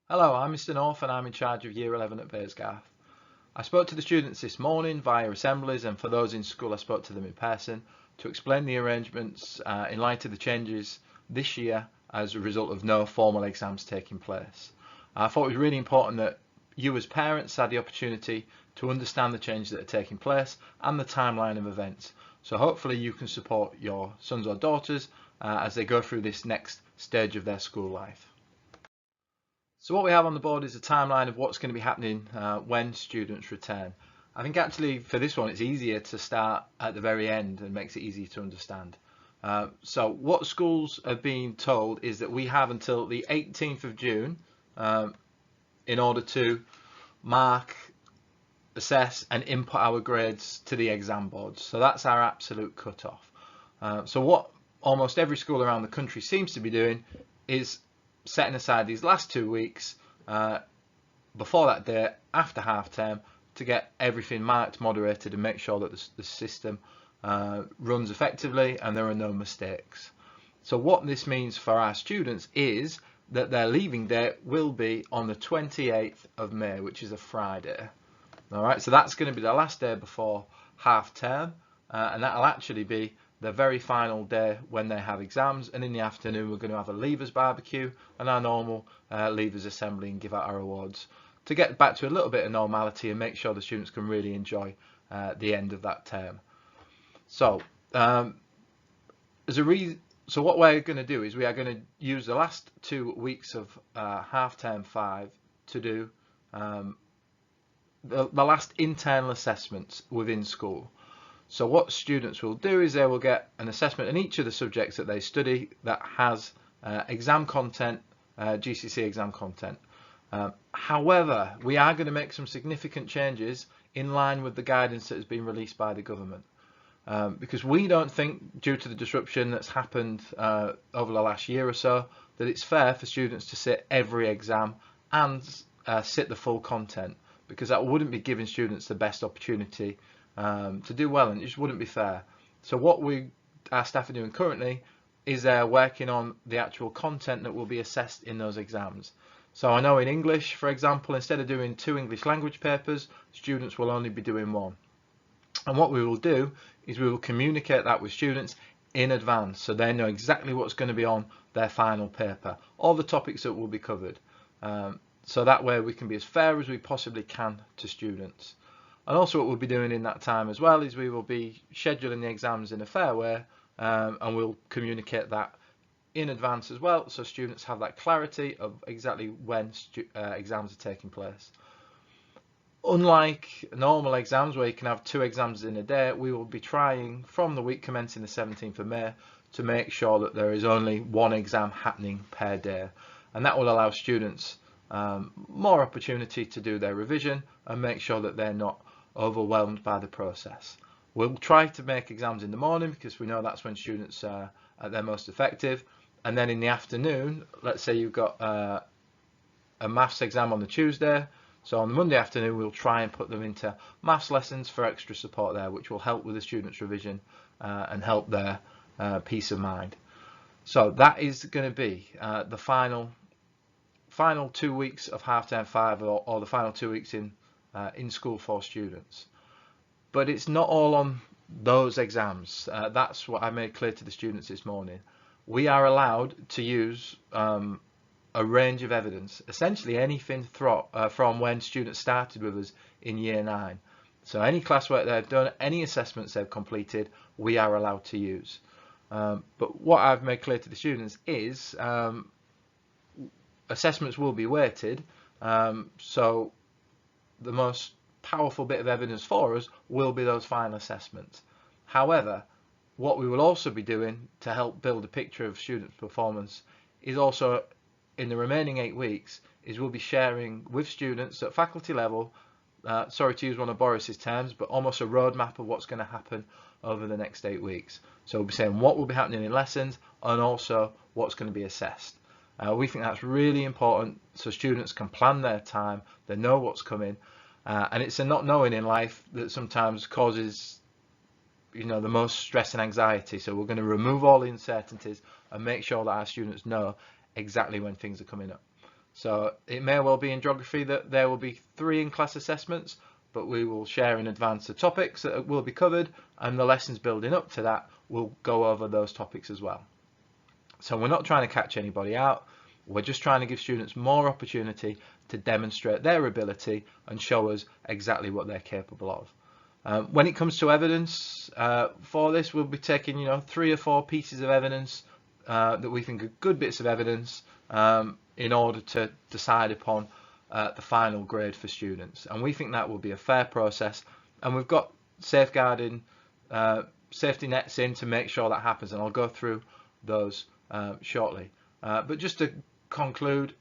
Hello, I'm Mr. North and I'm in charge of Year 11 at Baysgarth. I spoke to the students this morning via assemblies, and for those in school I spoke to them in person to explain the arrangements in light of the changes this year as a result of no formal exams taking place. I thought it was really important that you as parents had the opportunity to understand the changes that are taking place and the timeline of events. So hopefully you can support your sons or daughters as they go through this next stage of their school life. So what we have on the board is a timeline of what's going to be happening when students return. I think actually for this one it's easier to start at the very end and makes it easy to understand. So what schools are being told is that we have until the 18th of June in order to mark, assess and input our grades to the exam boards. So that's our absolute cut-off. So what almost every school around the country seems to be doing is setting aside these last 2 weeks before that day after half term to get everything marked, moderated and make sure that the system runs effectively and there are no mistakes. So what this means for our students is that their leaving date will be on the 28th of May, which is a Friday. All right, so that's going to be the last day before half term, and that'll actually be the very final day when they have exams, and in the afternoon we're going to have a leavers barbecue and our normal leavers assembly and give out our awards to get back to a little bit of normality and make sure the students can really enjoy the end of that term. So so what we're going to do is we are going to use the last 2 weeks of half term 5 to do the last internal assessments within school. So what students will do is they will get an assessment in each of the subjects that they study that has exam content, GCSE exam content. However, we are going to make some significant changes in line with the guidance that has been released by the government. Because we don't think, due to the disruption that's happened over the last year or so, that it's fair for students to sit every exam and sit the full content, because that wouldn't be giving students the best opportunity to do well, and it just wouldn't be fair. So what our staff are doing currently is they're working on the actual content that will be assessed in those exams. So I know in English, for example, instead of doing 2 English language papers, students will only be doing 1. And what we will do is we will communicate that with students in advance so they know exactly what's going to be on their final paper, all the topics that will be covered. So that way we can be as fair as we possibly can to students. And also what we'll be doing in that time as well is we will be scheduling the exams in a fair way, and we'll communicate that in advance as well, so students have that clarity of exactly when exams are taking place. Unlike normal exams where you can have 2 exams in a day, we will be trying from the week commencing the 17th of May to make sure that there is only 1 exam happening per day, and that will allow students more opportunity to do their revision and make sure that they're not overwhelmed by the process. We'll try to make exams in the morning because we know that's when students are at their most effective, and then in the afternoon, let's say you've got a maths exam on the Tuesday, so on the Monday afternoon we'll try and put them into maths lessons for extra support there, which will help with the students' revision and help their peace of mind. So that is going to be the final 2 weeks of half term 5, or the final 2 weeks in school for students. But it's not all on those exams. That's what I made clear to the students this morning. We are allowed to use a range of evidence, essentially anything from when students started with us in year 9. So any classwork they've done, any assessments they've completed, we are allowed to use. But what I've made clear to the students is assessments will be weighted, so the most powerful bit of evidence for us will be those final assessments. However, what we will also be doing to help build a picture of students' performance is also, in the remaining 8 weeks, is we'll be sharing with students at faculty level, sorry to use one of Boris's terms, but almost a roadmap of what's going to happen over the next 8 weeks. So we'll be saying what will be happening in lessons and also what's going to be assessed. We think that's really important so students can plan their time, they know what's coming, and it's a not knowing in life that sometimes causes the most stress and anxiety. So we're going to remove all the uncertainties and make sure that our students know exactly when things are coming up. So it may well be in geography that there will be 3 in-class assessments, but we will share in advance the topics that will be covered, and the lessons building up to that will go over those topics as well. So we're not trying to catch anybody out. We're just trying to give students more opportunity to demonstrate their ability and show us exactly what they're capable of. When it comes to evidence for this, we'll be taking 3 or 4 pieces of evidence that we think are good bits of evidence in order to decide upon the final grade for students, and we think that will be a fair process, and we've got safeguarding safety nets in to make sure that happens, and I'll go through those shortly. But just to conclude,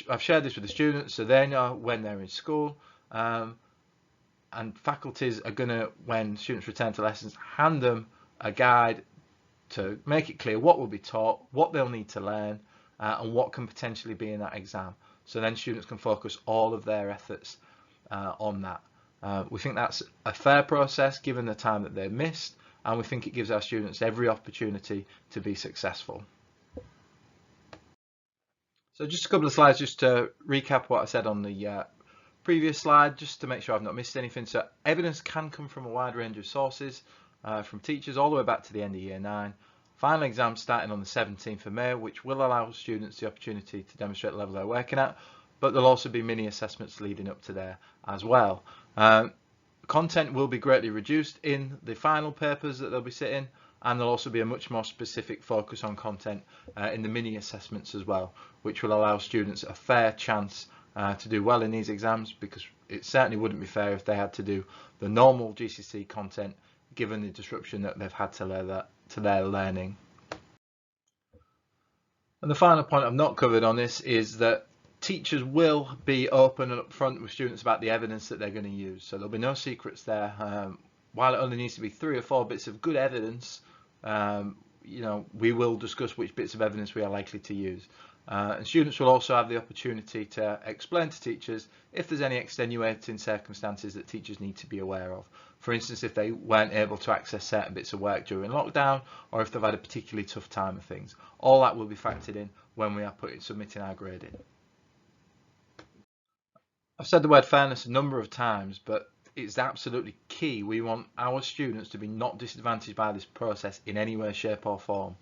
I've shared this with the students so they know when they're in school, and faculties are going to, when students return to lessons, hand them a guide to make it clear what will be taught, what they'll need to learn, and what can potentially be in that exam. So then students can focus all of their efforts on that. We think that's a fair process given the time that they've missed, and we think it gives our students every opportunity to be successful. So just a couple of slides just to recap what I said on the previous slide, just to make sure I've not missed anything. So evidence can come from a wide range of sources, from teachers all the way back to the end of year 9. Final exams starting on the 17th of May, which will allow students the opportunity to demonstrate the level they're working at, but there'll also be mini assessments leading up to there as well. Content will be greatly reduced in the final papers that they'll be sitting, and there'll also be a much more specific focus on content in the mini assessments as well, which will allow students a fair chance to do well in these exams, because it certainly wouldn't be fair if they had to do the normal GCSE content given the disruption that they've had to their learning. And the final point I've not covered on this is that teachers will be open and upfront with students about the evidence that they're going to use. So there'll be no secrets there. While it only needs to be 3 or 4 bits of good evidence, we will discuss which bits of evidence we are likely to use. And students will also have the opportunity to explain to teachers if there's any extenuating circumstances that teachers need to be aware of. For instance, if they weren't able to access certain bits of work during lockdown, or if they've had a particularly tough time of things. All that will be factored in when we are submitting our grading. I've said the word fairness a number of times, but it's absolutely key. We want our students to be not disadvantaged by this process in any way, shape or form.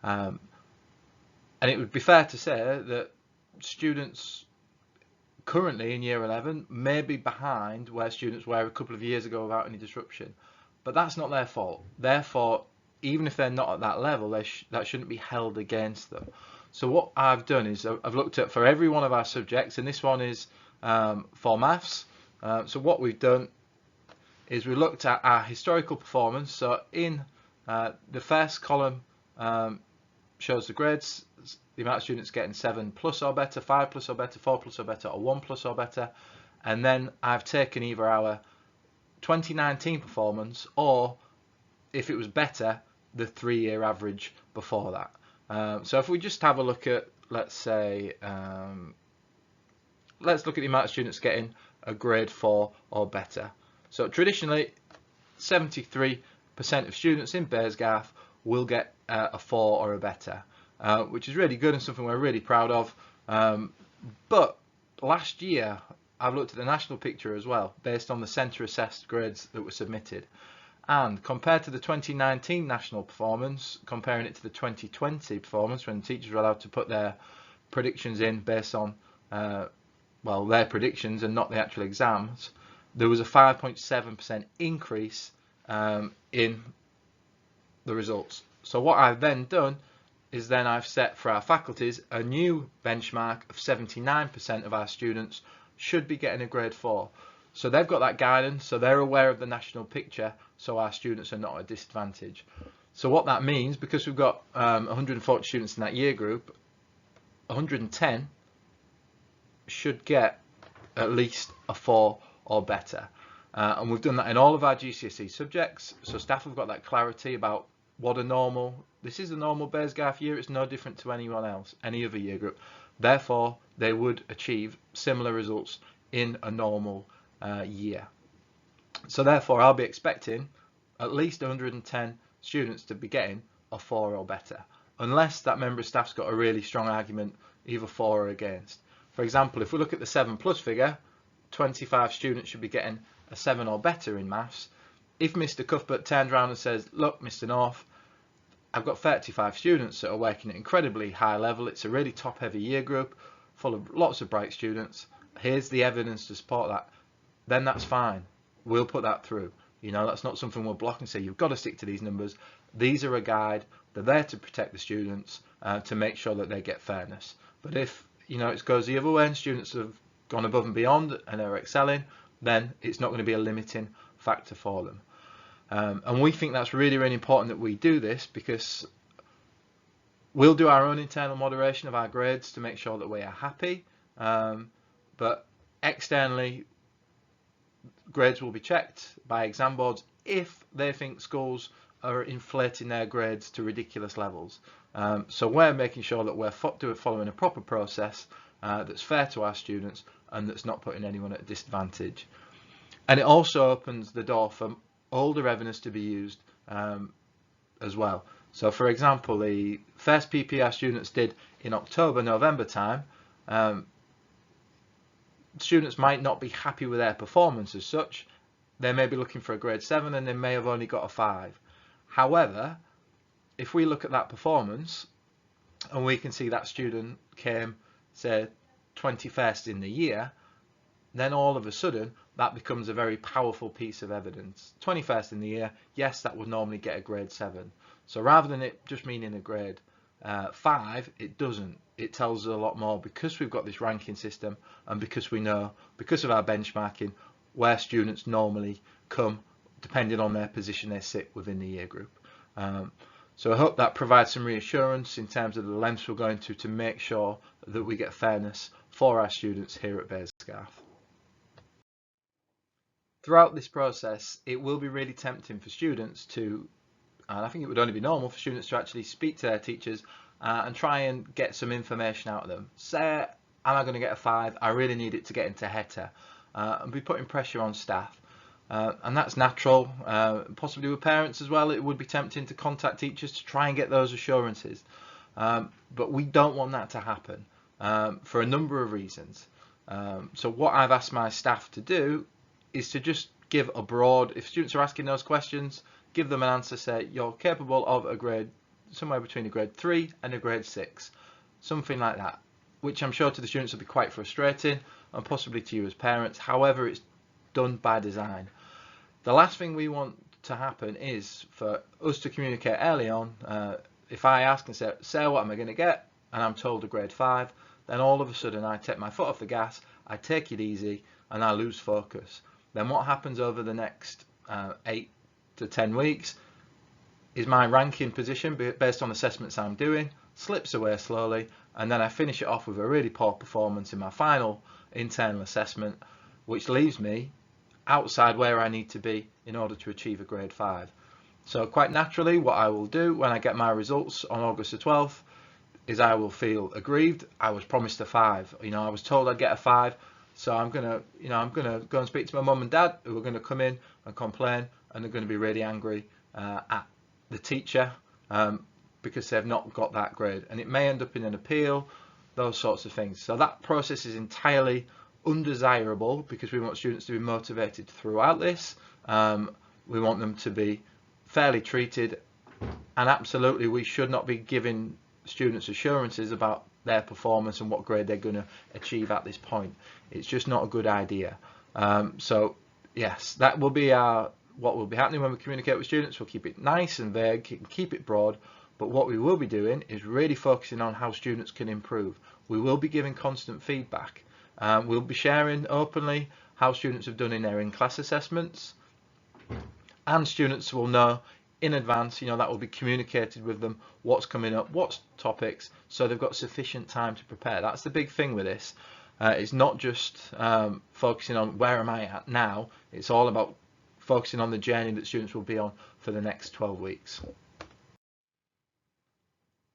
And it would be fair to say that students currently in year 11 may be behind where students were a couple of years ago without any disruption, but that's not their fault. Therefore, even if they're not at that level, that shouldn't be held against them. So what I've done is I've looked at for every one of our subjects, and this one is for maths. So what we've done is we looked at our historical performance. So in the first column shows the grades, the amount of students getting 7 plus or better, 5 plus or better, 4 plus or better, or 1 plus or better. And then I've taken either our 2019 performance, or if it was better, the 3-year average before that. So if we just have a look at, let's say, let's look at the amount of students getting a grade 4 or better. So traditionally, 73% of students in Baysgarth will get a 4 or a better, which is really good and something we're really proud of. But last year, I've looked at the national picture as well, based on the centre assessed grades that were submitted. And compared to the 2019 national performance, comparing it to the 2020 performance, when teachers were allowed to put their predictions in based on their predictions and not the actual exams, there was a 5.7% increase in the results. So what I've then done is then I've set for our faculties a new benchmark of 79% of our students should be getting a grade 4. So they've got that guidance, so they're aware of the national picture, so our students are not at a disadvantage. So what that means, because we've got 140 students in that year group, 110 should get at least a 4 or better. And we've done that in all of our GCSE subjects, so staff have got that clarity about what a normal, this is a normal Baysgarth year, it's no different to anyone else, any other year group. Therefore, they would achieve similar results in a normal year. So therefore, I'll be expecting at least 110 students to be getting a 4 or better, unless that member of staff's got a really strong argument, either for or against. For example, if we look at the 7+ figure, 25 students should be getting a 7 or better in maths. If Mr. Cuthbert turns around and says, look, Mr. North, I've got 35 students that are working at incredibly high level. It's a really top-heavy year group full of lots of bright students. Here's the evidence to support that. Then that's fine. We'll put that through. You know, that's not something we'll block and say, you've got to stick to these numbers. These are a guide. They're there to protect the students, to make sure that they get fairness. But if, you know, it goes the other way and students have gone above and beyond and are excelling, then it's not going to be a limiting factor for them. And we think that's really, really important that we do this, because we'll do our own internal moderation of our grades to make sure that we are happy. But externally, grades will be checked by exam boards if they think schools are inflating their grades to ridiculous levels. So we're making sure that we're following a proper process that's fair to our students and that's not putting anyone at a disadvantage. And it also opens the door for older evidence to be used as well. So for example, the first PPR students did in October, November time, students might not be happy with their performance as such. They may be looking for a grade 7 and they may have only got a 5. However, if we look at that performance and we can see that student came, say, 21st in the year, then all of a sudden that becomes a very powerful piece of evidence. 21st in the year, yes, that would normally get a grade 7. So rather than it just meaning a grade 5, it doesn't. It tells us a lot more, because we've got this ranking system and because we know, because of our benchmarking, where students normally come depending on their position they sit within the year group. So I hope that provides some reassurance in terms of the lengths we're going to make sure that we get fairness for our students here at Bearscarth. Throughout this process, it will be really tempting for students to, and I think it would only be normal for students to actually speak to their teachers and try and get some information out of them. Say, am I going to get a 5? I really need it to get into HETA, and be putting pressure on staff. And that's natural, possibly with parents as well. It would be tempting to contact teachers to try and get those assurances. But we don't want that to happen for a number of reasons. So what I've asked my staff to do is to just give a broad, if students are asking those questions, give them an answer, say you're capable of a grade, somewhere between a grade 3 and a grade 6, something like that, which I'm sure to the students will be quite frustrating and possibly to you as parents. However, it's done by design. The last thing we want to happen is for us to communicate early on. If I ask and say, Sarah, what am I going to get? And I'm told a grade 5, then all of a sudden I take my foot off the gas, I take it easy and I lose focus. Then what happens over the next 8 to 10 weeks is my ranking position based on assessments I'm doing slips away slowly, and then I finish it off with a really poor performance in my final internal assessment, which leaves me outside where I need to be in order to achieve a grade 5. So quite naturally, what I will do when I get my results on August the 12th is I will feel aggrieved. I was promised a 5. You know, I was told I'd get a 5. So I'm gonna go and speak to my mum and dad, who are gonna come in and complain, and they're gonna be really angry at the teacher because they've not got that grade, and it may end up in an appeal, those sorts of things. So that process is entirely undesirable, because we want students to be motivated throughout this. We want them to be fairly treated, and absolutely we should not be giving students assurances about their performance and what grade they're going to achieve at this point. It's just not a good idea. So yes, that will be what will be happening when we communicate with students. We'll keep it nice and vague, keep it broad, but what we will be doing is really focusing on how students can improve. We will be giving constant feedback. We'll be sharing openly how students have done in their in-class assessments, and students will know in advance, that will be communicated with them, what's coming up, what's topics, so they've got sufficient time to prepare. That's the big thing with this. It's not just focusing on where am I at now, it's all about focusing on the journey that students will be on for the next 12 weeks.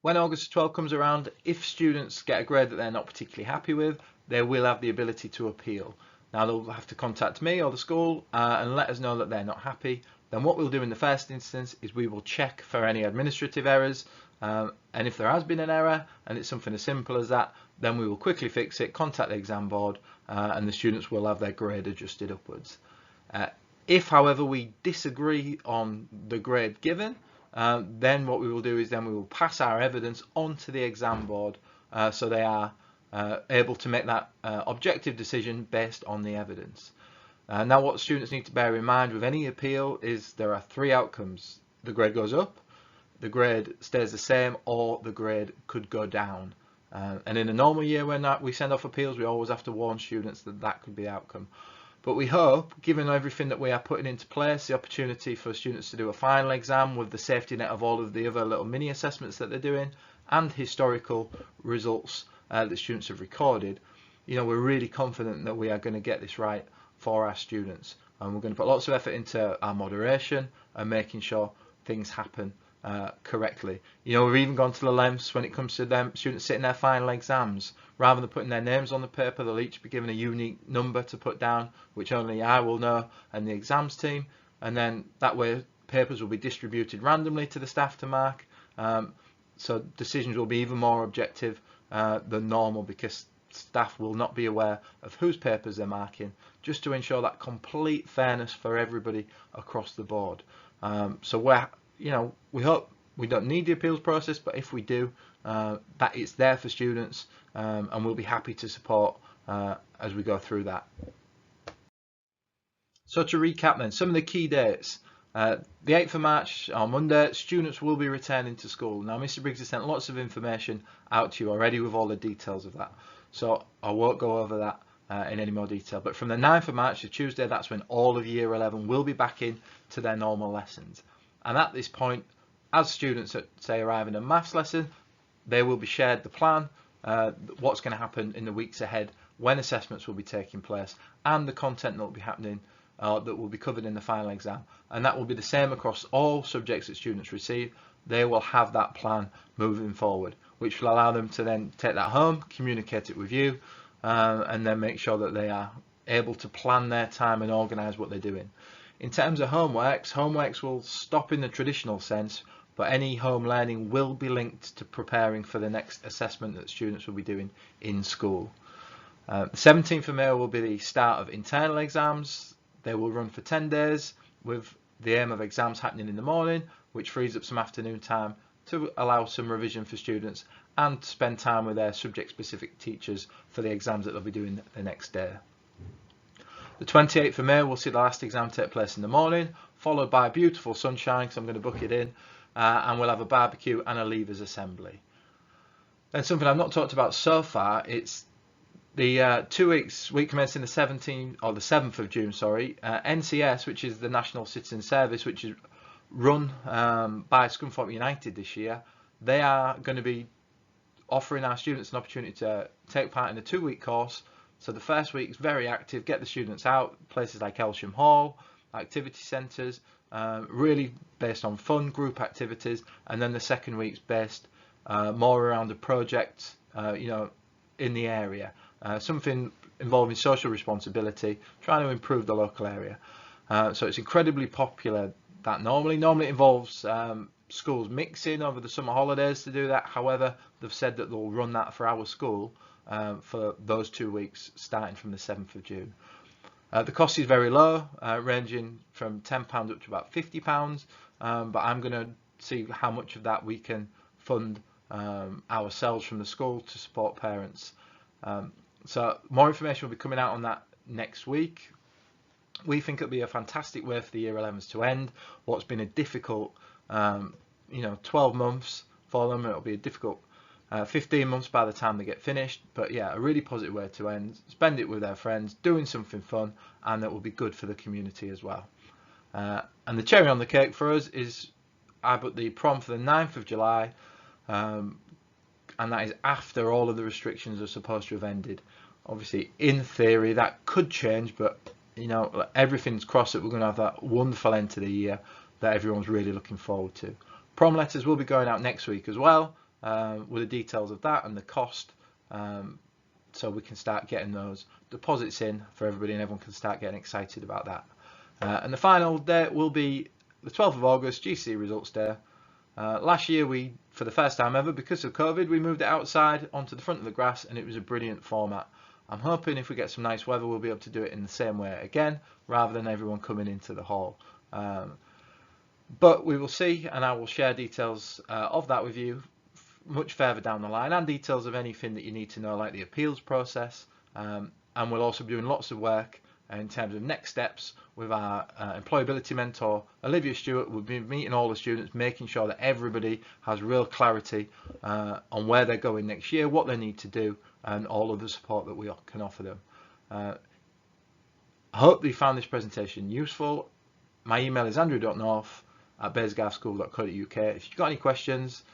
When August 12 comes around, if students get a grade that they're not particularly happy with, they will have the ability to appeal. Now they'll have to contact me or the school and let us know that they're not happy. Then what we'll do in the first instance is we will check for any administrative errors And if there has been an error and it's something as simple as that, then we will quickly fix it, contact the exam board, and the students will have their grade adjusted upwards. If, however, we disagree on the grade given, then what we will do is then we will pass our evidence on to the exam board, so they are able to make that objective decision based on the evidence. Now, what students need to bear in mind with any appeal is there are three outcomes. The grade goes up, the grade stays the same, or the grade could go down. And in a normal year when we send off appeals, we always have to warn students that that could be the outcome. But we hope, given everything that we are putting into place, the opportunity for students to do a final exam with the safety net of all of the other little mini assessments that they're doing, and historical results that students have recorded, we're really confident that we are going to get this right for our students. And we're going to put lots of effort into our moderation and making sure things happen correctly. We've even gone to the lengths when it comes to them students sitting their final exams. Rather than putting their names on the paper, they'll each be given a unique number to put down, which only I will know and the exams team. And then that way papers will be distributed randomly to the staff to mark. So decisions will be even more objective than normal, because staff will not be aware of whose papers they're marking, just to ensure that complete fairness for everybody across the board. So we hope we don't need the appeals process, but if we do, that it's there for students, and we'll be happy to support as we go through that. So to recap then, some of the key dates. The 8th of March on Monday, students will be returning to school. Now, Mr. Briggs has sent lots of information out to you already with all the details of that, so I won't go over that in any more detail. But from the 9th of March to Tuesday, that's when all of Year 11 will be back in to their normal lessons. And at this point, as students say arrive in a maths lesson, they will be shared the plan, what's going to happen in the weeks ahead, when assessments will be taking place, and the content that will be happening, that will be covered in the final exam. And that will be the same across all subjects that students receive. They will have that plan moving forward, which will allow them to then take that home, communicate it with you, and then make sure that they are able to plan their time and organise what they're doing. In terms of homeworks will stop in the traditional sense, but any home learning will be linked to preparing for the next assessment that students will be doing in school. The 17th of May will be the start of internal exams. They will run for 10 days with the aim of exams happening in the morning, which frees up some afternoon time to allow some revision for students and to spend time with their subject-specific teachers for the exams that they'll be doing the next day. The 28th of May will see the last exam take place in the morning, followed by beautiful sunshine, because I'm going to book it in, and we'll have a barbecue and a leavers assembly. Then something I've not talked about so far, it's the 2 weeks, week commencing the 7th of June, NCS, which is the National Citizen Service, which is run by Scunthorpe United this year. They are going to be offering our students an opportunity to take part in a 2-week course. So the first week is very active, get the students out, places like Elsham Hall, activity centres, really based on fun group activities. And then the second week's based more around a project, in the area, something involving social responsibility, trying to improve the local area. So it's incredibly popular. That normally it involves schools mixing over the summer holidays to do that. However, they've said that they'll run that for our school for those 2 weeks starting from the 7th of June. The cost is very low, ranging from £10 up to about £50, but I'm going to see how much of that we can fund ourselves from the school to support parents. So more information will be coming out on that next week. We think it'll be a fantastic way for the Year 11s to end what's been a difficult 12 months for them. It'll be a difficult 15 months by the time they get finished, but yeah, a really positive way to end. Spend it with their friends, doing something fun, and that will be good for the community as well. And the cherry on the cake for us is I booked the prom for the 9th of July, and that is after all of the restrictions are supposed to have ended. Obviously, in theory, that could change, but everything's crossed that we're going to have that wonderful end to the year that everyone's really looking forward to. Prom letters will be going out next week as well, with the details of that and the cost, so we can start getting those deposits in for everybody and everyone can start getting excited about that. And the final date will be the 12th of August, GCSE Results Day. Last year for the first time ever, because of COVID, we moved it outside onto the front of the grass, and it was a brilliant format. I'm hoping if we get some nice weather, we'll be able to do it in the same way again, rather than everyone coming into the hall. But we will see, and I will share details of that with you much further down the line, and details of anything that you need to know, like the appeals process. And we'll also be doing lots of work in terms of next steps with our employability mentor, Olivia Stewart. We'll be meeting all the students, making sure that everybody has real clarity on where they're going next year, what they need to do, and all of the support that we can offer them. I hope you found this presentation useful. My email is andrew.north@baysgarthschool.co.uk. If you've got any questions,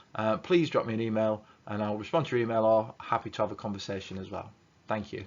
please drop me an email and I'll respond to your email, or happy to have a conversation as well. Thank you.